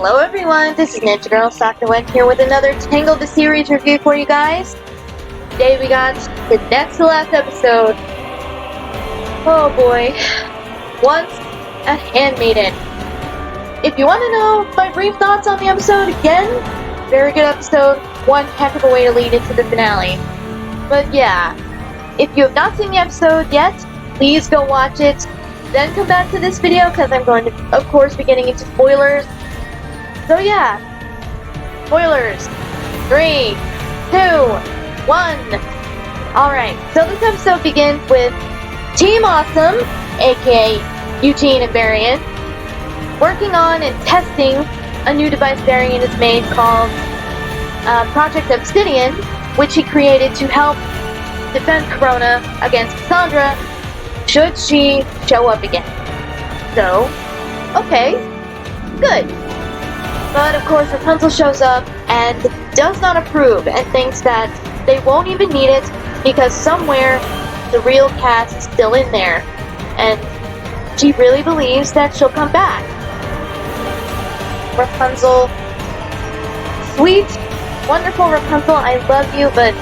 Hello everyone, this is Ninja Girl Soccer One here with another Tangled the series review for you guys. Today we got the next to last episode. Oh boy. Once a Handmaiden. If you want to know my brief thoughts on the episode, again, very good episode, one heck of a way to lead into the finale. But yeah, if you have not seen the episode yet, please go watch it. Then come back to this video because I'm going to, of course, be getting into spoilers. So yeah, spoilers. 3, 2, 1. Alright, so this episode begins with Team Awesome, aka Eugene and Varian, working on and testing a new device Varian has made called Project Obsidian, which he created to help defend Corona against Cassandra should she show up again. So, okay, good. But of course Rapunzel shows up and does not approve and thinks that they won't even need it because somewhere the real Cass is still in there. And she really believes that she'll come back. Rapunzel, sweet, wonderful Rapunzel, I love you, but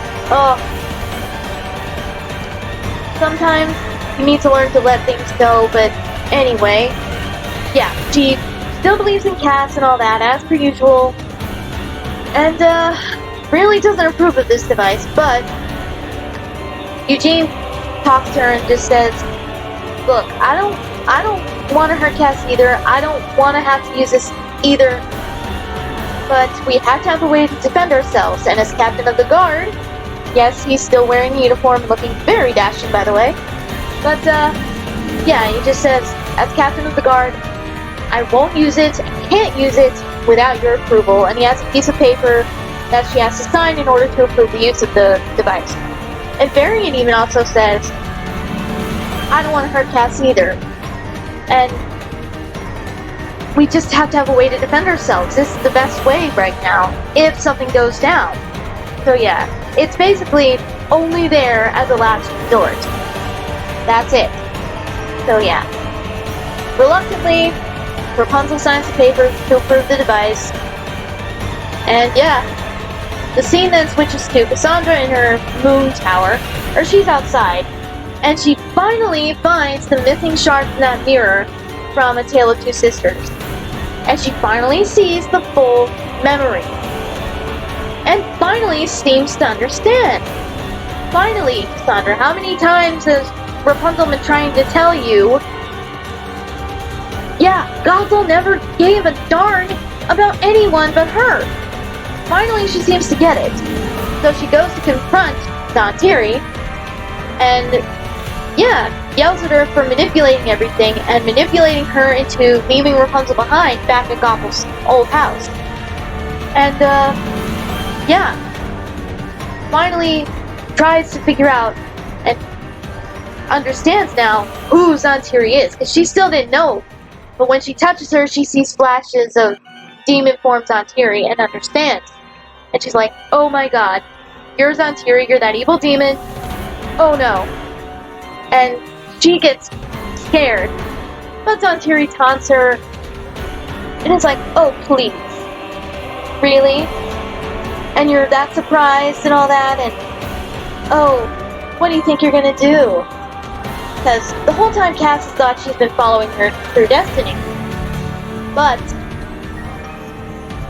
sometimes you need to learn to let things go. But anyway, yeah, she still believes in Cass and all that, as per usual, and really doesn't approve of this device. But Eugene talks to her and just says, look, I don't want to hurt Cass either, I don't want to have to use this either, but we have to have a way to defend ourselves. And as captain of the guard, yes, he's still wearing the uniform, looking very dashing by the way, but yeah, he just says, as captain of the guard, I won't use it, I can't use it without your approval. And he has a piece of paper that she has to sign in order to approve the use of the device. And Varian even also says, I don't want to hurt Cass either, and we just have to have a way to defend ourselves. This is the best way right now, if something goes down. So yeah, it's basically only there as a last resort. That's it. So yeah, reluctantly, Rapunzel signs the paper to approve the device. And yeah, the scene then switches to Cassandra in her moon tower, or she's outside, and she finally finds the missing shards in that mirror from A Tale of Two Sisters. And she finally sees the full memory. And finally seems to understand. Finally, Cassandra, how many times has Rapunzel been trying to tell you, yeah, Gothel never gave a darn about anyone but her. Finally, she seems to get it. So she goes to confront Dantiri, and yeah, yells at her for manipulating everything and manipulating her into leaving Rapunzel behind back at Gothel's old house. And yeah, finally tries to figure out and understands now who Dantiri is, because she still didn't know. But when she touches her, she sees flashes of demon form Dantiri and understands. And she's like, oh my god, you're Dantiri, you're that evil demon. Oh no. And she gets scared. But Dantiri taunts her. And it's like, oh please. Really? And you're that surprised and all that, and oh, what do you think you're gonna do? Because the whole time Cass has thought she's been following her through destiny. But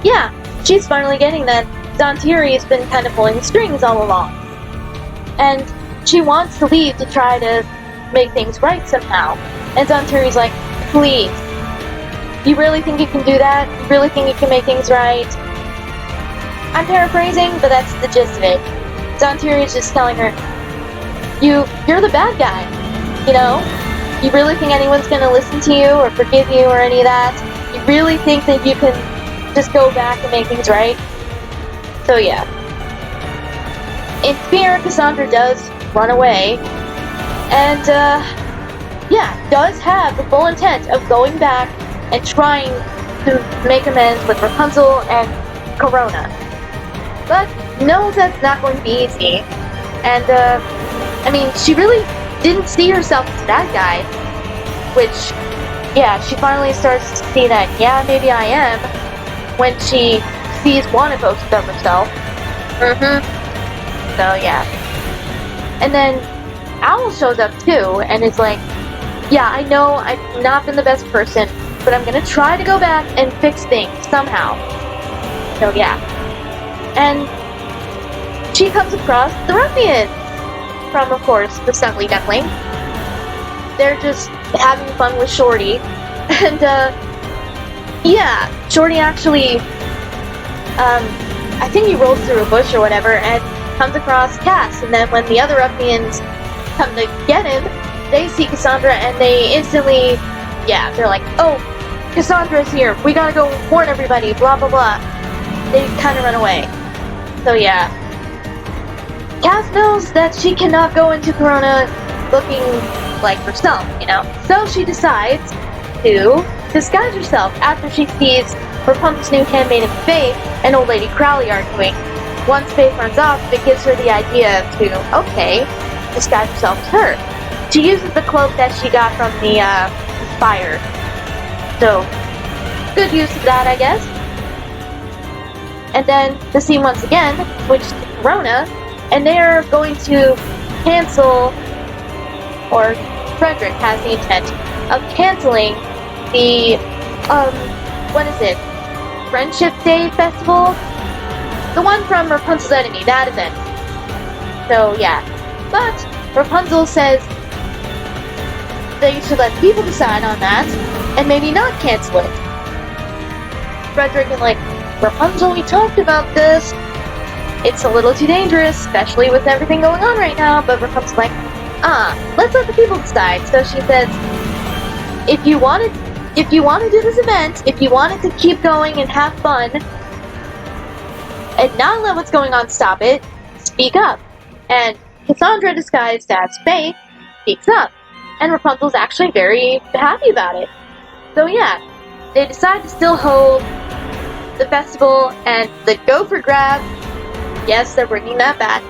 yeah, she's finally getting that Dantiri has been kind of pulling the strings all along. And she wants to leave to try to make things right somehow. And Dantiri's like, please, you really think you can do that? You really think you can make things right? I'm paraphrasing, but that's the gist of it. Dantiri is just telling her, you're the bad guy, you know? You really think anyone's gonna listen to you or forgive you or any of that? You really think that you can just go back and make things right? So yeah. In fear, Cassandra does run away, and yeah, does have the full intent of going back and trying to make amends with Rapunzel and Corona. But knows that's not going to be easy. And I mean, she really didn't see herself as that guy, which, yeah, she finally starts to see that, yeah, maybe I am. when she sees one post of herself. So yeah. And then Owl shows up too, and is like, yeah, I know I've not been the best person, but I'm gonna try to go back and fix things somehow. So yeah. And she comes across the ruffians from, of course, the Snuggly Duckling. They're just having fun with Shorty. And, yeah, Shorty actually, I think he rolls through a bush or whatever and comes across Cass. And then when the other ruffians come to get him, they see Cassandra and they instantly, yeah, they're like, oh, Cassandra's here. We gotta go warn everybody, blah, blah, blah. They kind of run away. So, yeah. Cass knows that she cannot go into Corona looking like herself, you know? So she decides to disguise herself after she sees Rapunzel's new handmaiden Faith and Old Lady Crowley arguing. Once Faith runs off, it gives her the idea to, okay, disguise herself as her. She uses the cloak that she got from the fire. So, good use of that, I guess. And then the scene once again switches to Corona, and they are going to cancel, or Frederick has the intent of canceling the, what is it? Friendship Day Festival? The one from Rapunzel's enemy, that event. So, yeah. But Rapunzel says they should let people decide on that, and maybe not cancel it. Frederick is like, Rapunzel, we talked about this. It's a little too dangerous, especially with everything going on right now. But Rapunzel's like, let's let the people decide. So she says, if you want to do this event, if you wanted to keep going and have fun, and not let what's going on stop it, speak up. And Cassandra, disguised as Faith, speaks up. And Rapunzel's actually very happy about it. So yeah, they decide to still hold the festival and the gopher grab. Yes, they're bringing that back.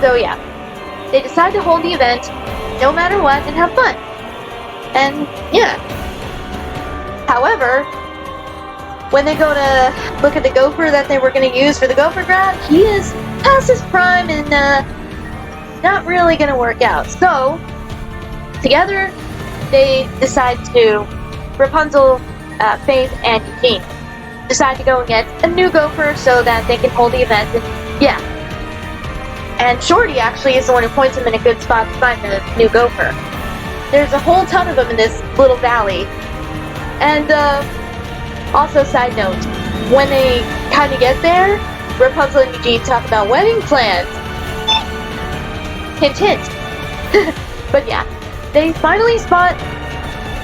So yeah, they decide to hold the event no matter what and have fun. And yeah. However, when they go to look at the gopher that they were going to use for the gopher grab, he is past his prime and not really going to work out. So, together, they decide to, Rapunzel, Faith, and Eugene, decide to go and get a new gopher so that they can hold the event, and yeah. And Shorty actually is the one who points him in a good spot to find the new gopher. There's a whole ton of them in this little valley. And, also, side note, when they kind of get there, Rapunzel and Eugene talk about wedding plans. Hint, hint. But yeah, they finally spot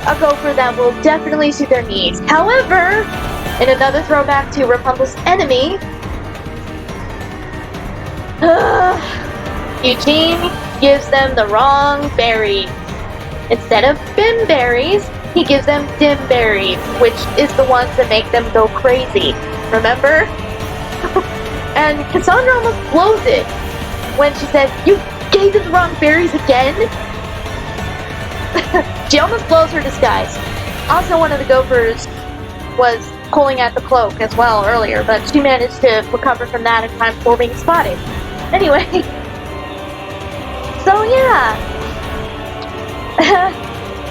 a gopher that will definitely suit their needs. However, in another throwback to Rapunzel's enemy, Eugene gives them the wrong berries. Instead of bimberries, he gives them dimberries, which is the ones that make them go crazy. Remember? And Cassandra almost blows it when she says, "You gave them the wrong berries again?" She almost blows her disguise. Also, one of the gophers was pulling at the cloak as well earlier, but she managed to recover from that in time before being spotted. Anyway. So yeah.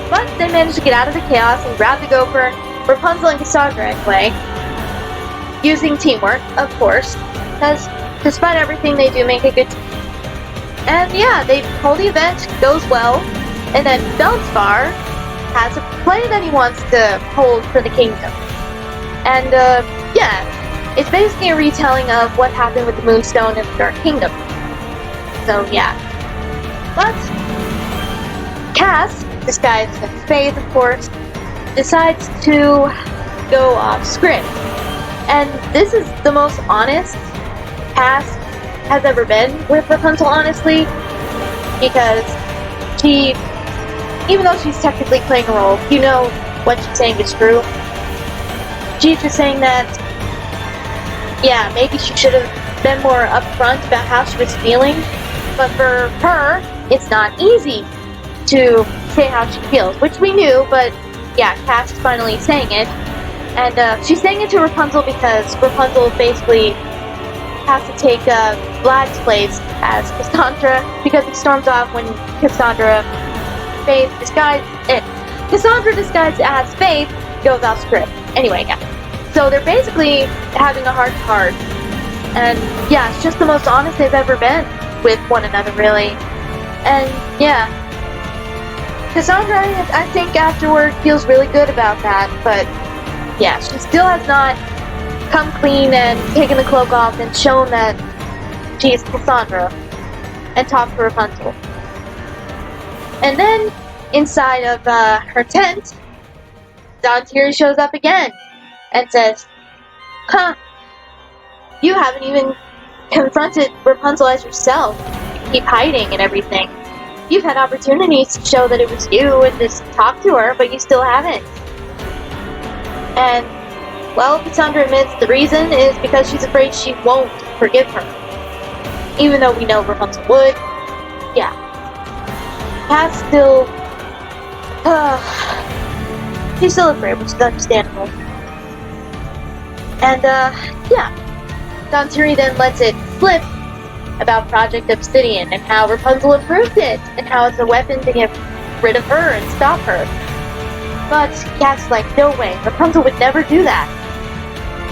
But they managed to get out of the chaos and grab the gopher, Rapunzel and Cassandra anyway, using teamwork, of course, because despite everything, they do make a good team. And yeah, they hold the event, goes well, and then Feldspar has a play that he wants to hold for the kingdom. And yeah, it's basically a retelling of what happened with the Moonstone and the Dark Kingdom. So yeah. But Cass, disguised as Faith, of course, decides to go off script. And this is the most honest Cass has ever been with Rapunzel, honestly, because she, even though she's technically playing a role, you know what she's saying is true. She's just saying that, yeah, maybe she should have been more upfront about how she was feeling, but for her, it's not easy to say how she feels, which we knew, but yeah, Cass is finally saying it. And she's saying it to Rapunzel because Rapunzel basically has to take Vlad's place as Cassandra because he storms off when Cassandra disguised as Faith goes off script. Anyway, yeah. So they're basically having a heart-to-heart. And yeah, it's just the most honest they've ever been with one another, really. And yeah. Cassandra, I think afterward feels really good about that, but yeah, she still has not come clean and taken the cloak off and shown that she's Cassandra and talked to Rapunzel. And then, inside of her tent, Don Thierry shows up again and says, "Huh, you haven't even confronted Rapunzel as yourself. You keep hiding and everything. You've had opportunities to show that it was you and just talk to her, but you still haven't." And, well, Cassandra admits the reason is because she's afraid she won't forgive her. Even though we know Rapunzel would. Yeah. Cass still... she's still afraid, which is understandable. And, yeah. Don Thierry then lets it slip about Project Obsidian and how Rapunzel improved it and how it's a weapon to get rid of her and stop her. But Cass is like, no way, Rapunzel would never do that.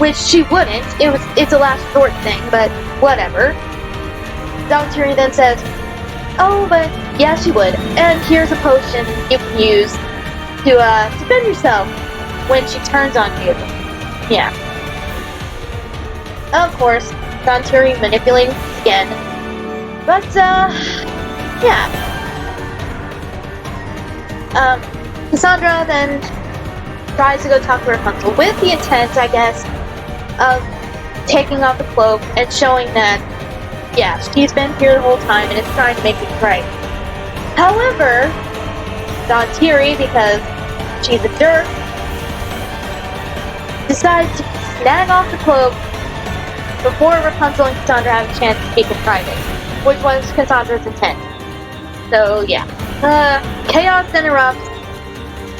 Which she wouldn't. It's a last resort thing, but whatever. Don Thierry then says, oh, but yeah, she would. And here's a potion you can use to defend yourself when she turns on you. Yeah. Of course, Don Thierry manipulating again. But, yeah. Cassandra then tries to go talk to Rapunzel with the intent, I guess, of taking off the cloak and showing that, yeah, she's been here the whole time and is trying to make it right. However, Don Thierry, because she's a jerk, decides to snag off the cloak before Rapunzel and Cassandra have a chance to speak in private, which was Cassandra's intent. So, yeah. Chaos then erupts.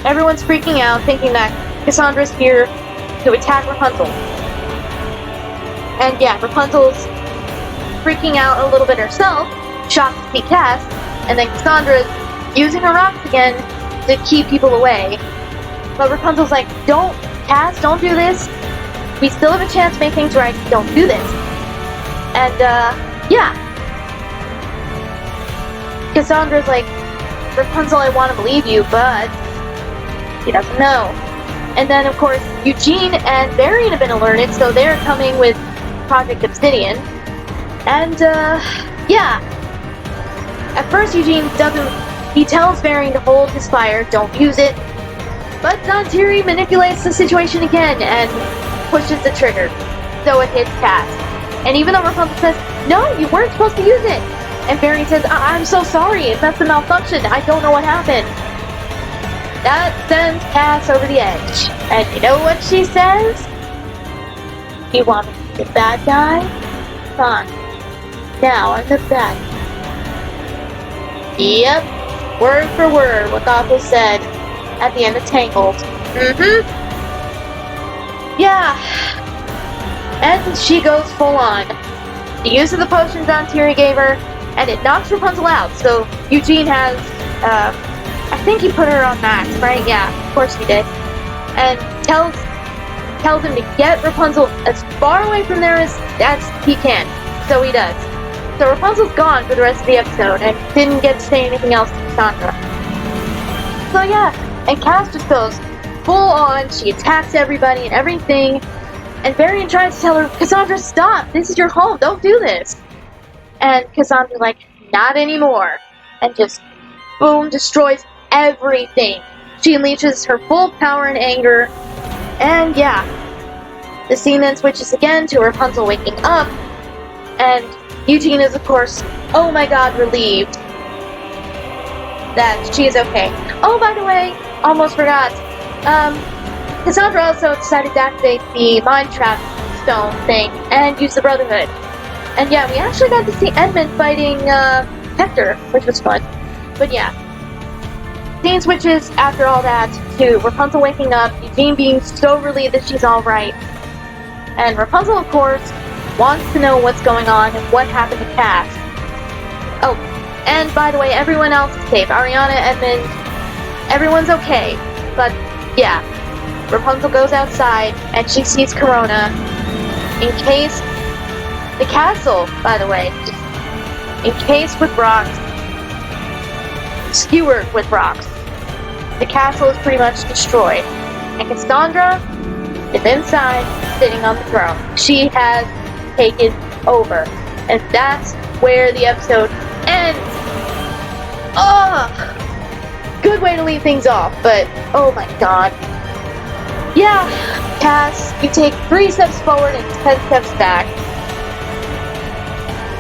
Everyone's freaking out, thinking that Cassandra's here to attack Rapunzel. And yeah, Rapunzel's freaking out a little bit herself, shocked to see Cass, and then Cassandra's using her rocks again to keep people away. But Rapunzel's like, don't, Cass, don't do this. We still have a chance to make things right. Don't do this. And, yeah. Cassandra's like, Rapunzel, I want to believe you, but he doesn't know. And then, of course, Eugene and Varian have been alerted, so they're coming with Project Obsidian. And, yeah. At first, Eugene he tells Varian to hold his fire, don't use it. But Don Thierry manipulates the situation again and pushes the trigger, so it hits Cass. And even though Rapunzel says, no, you weren't supposed to use it, and Varian says, I'm so sorry, it must have malfunctioned, I don't know what happened. That sends Cass over the edge. And you know what she says? You want me to be the bad guy? Fine. Now I'm the bad guy. Yep. Word for word what Gothel said at the end of Tangled. Yeah. And she goes full on. The use of the potions Don Thierry gave her, and it knocks Rapunzel out. So Eugene has, I think he put her on max, right? Yeah, of course he did. And tells him to get Rapunzel as far away from there as he can. So he does. So Rapunzel's gone for the rest of the episode and didn't get to say anything else to Cassandra. So yeah, and Cass just goes full on. She attacks everybody and everything. And Varian tries to tell her, Cassandra, stop! This is your home, don't do this! And Cassandra's like, not anymore. And just, boom, destroys everything. She unleashes her full power and anger. And yeah, the scene then switches again to Rapunzel waking up. And Eugene is, of course, oh my god, relieved that she is okay. Oh, by the way, almost forgot. Cassandra also decided to activate the Mind Trap Stone thing and use the Brotherhood. And yeah, we actually got to see Edmund fighting Hector, which was fun. But yeah. Scene switches after all that to Rapunzel waking up, Eugene being so relieved that she's alright. And Rapunzel, of course, wants to know what's going on and what happened to Cass. Oh, and by the way, everyone else is safe. Ariana, Edmund, everyone's okay. But, yeah, Rapunzel goes outside and she sees Corona. Encased the castle, by the way, encased with rocks, skewered with rocks. The castle is pretty much destroyed. And Cassandra is inside, sitting on the throne. She has taken over. And that's where the episode ends. Oh, good way to leave things off, but oh my god. Yeah, Cass, you take 3 steps forward and 10 steps back.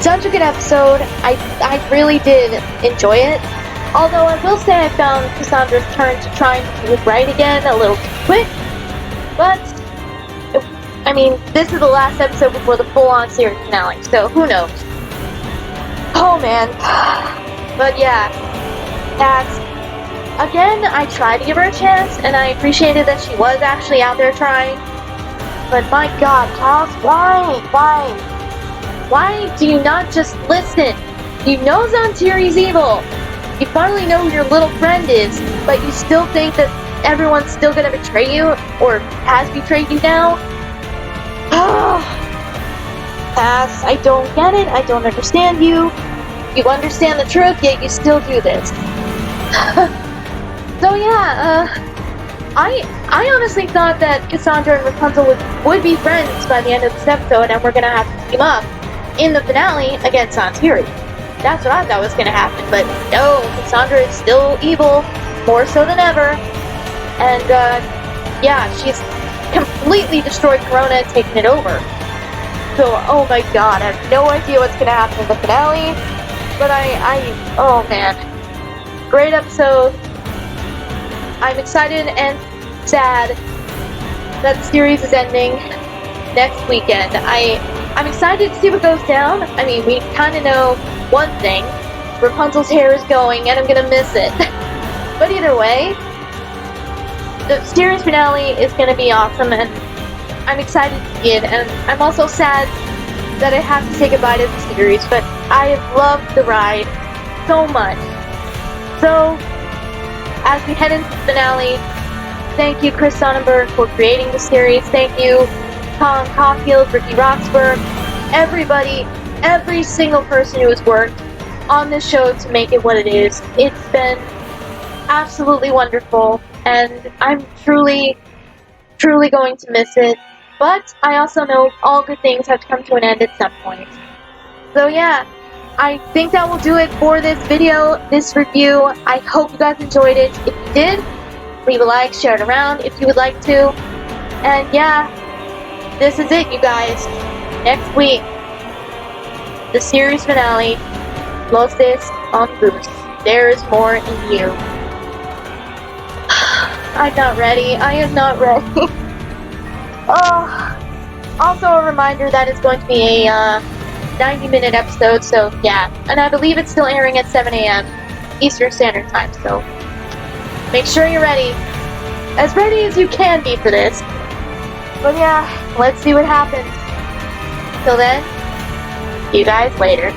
Such a good episode. I really did enjoy it. Although I will say I found Cassandra's turn to try and do it right again a little too quick. But, I mean, this is the last episode before the full-on series finale, so who knows. Oh man. But yeah, Cass. Again, I tried to give her a chance, and I appreciated that she was actually out there trying. But my god, Cass, why? Why do you not just listen? You know Zantiri's evil. You finally know who your little friend is, but you still think that everyone's still gonna betray you, or has betrayed you now? Cass, I don't get it. I don't understand you. You understand the truth, yet you still do this. So yeah, I honestly thought that Cassandra and Rapunzel would be friends by the end of this episode, and we're gonna have to team up in the finale against Zantiri. That's what I thought was gonna happen, but no, Cassandra is still evil, more so than ever. And yeah, she's completely destroyed Corona and taken it over. So, oh my god, I have no idea what's gonna happen in the finale, but oh man, great episode. I'm excited and sad that the series is ending next weekend. I'm excited to see what goes down. I mean, we kind of know one thing. Rapunzel's hair is going, and I'm gonna miss it. But either way, the series finale is gonna be awesome, and I'm excited to see it. And I'm also sad that I have to say goodbye to the series, but I have loved the ride so much. So, as we head into the finale, thank you, Chris Sonnenberg, for creating the series. Thank you, Tom Caulfield, Ricky Roxburgh, everybody, every single person who has worked on this show to make it what it is. It's been absolutely wonderful, and I'm truly, truly going to miss it. But I also know all good things have to come to an end at some point. So yeah, I think that will do it for this video, this review. I hope you guys enjoyed it. If you did, leave a like, share it around if you would like to. And yeah, this is it, you guys. Next week, the series finale, Luces on Boost. There's more in you. I'm not ready. I am not ready. Oh, also a reminder that it's going to be a 90-minute episode, so yeah. And I believe it's still airing at 7 a.m. Eastern Standard Time, so make sure you're ready. As ready as you can be for this. But yeah, let's see what happens. Till then, see you guys later.